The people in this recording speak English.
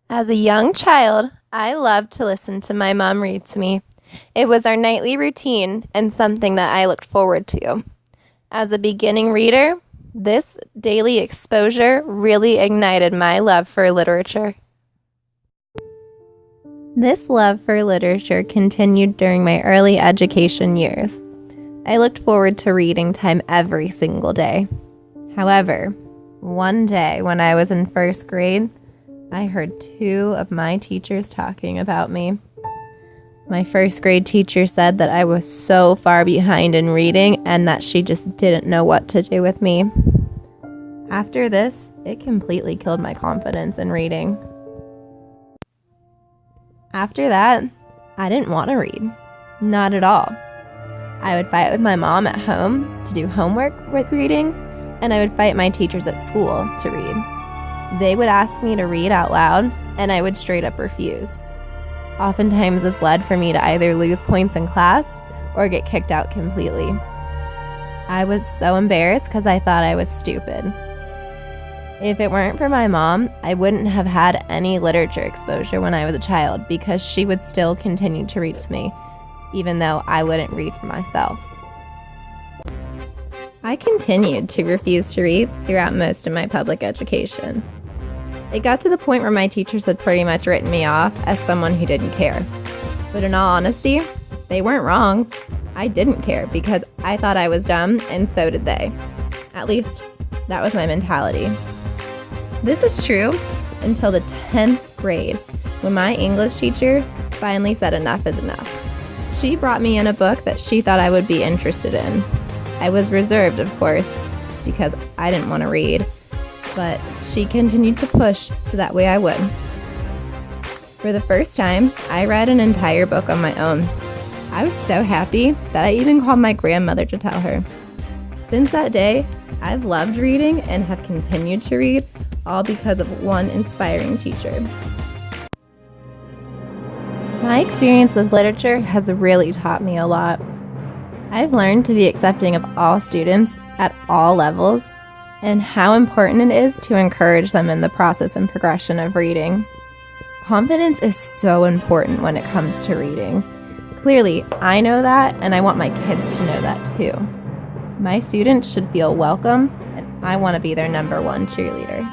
As a young child, I loved to listen to my mom read to me. It was our nightly routine and something that I looked forward to. As a beginning reader, this daily exposure really ignited my love for literature. This love for literature continued during my early education years. I looked forward to reading time every single day. However, one day when I was in first grade, I heard two of my teachers talking about me. My first grade teacher said that I was so far behind in reading and that she just didn't know what to do with me. After this, it completely killed my confidence in reading. After that, I didn't want to read. Not at all. I would fight with my mom at home to do homework with reading, and I would fight my teachers at school to read. They would ask me to read out loud, and I would straight up refuse. Oftentimes, this led for me to either lose points in class or get kicked out completely. I was so embarrassed because I thought I was stupid. If it weren't for my mom, I wouldn't have had any literature exposure when I was a child because she would still continue to read to me, even though I wouldn't read for myself. I continued to refuse to read throughout most of my public education. It got to the point where my teachers had pretty much written me off as someone who didn't care. But in all honesty, they weren't wrong. I didn't care because I thought I was dumb, and so did they. At least, that was my mentality. This is true until the 10th grade, when my English teacher finally said enough is enough. She brought me in a book that she thought I would be interested in. I was reserved, of course, because I didn't want to read, but she continued to push so that way I would. For the first time, I read an entire book on my own. I was so happy that I even called my grandmother to tell her. Since that day, I've loved reading and have continued to read, all because of one inspiring teacher. My experience with literature has really taught me a lot. I've learned to be accepting of all students at all levels and how important it is to encourage them in the process and progression of reading. Confidence is so important when it comes to reading. Clearly, I know that, and I want my kids to know that too. My students should feel welcome, and I want to be their #1 cheerleader.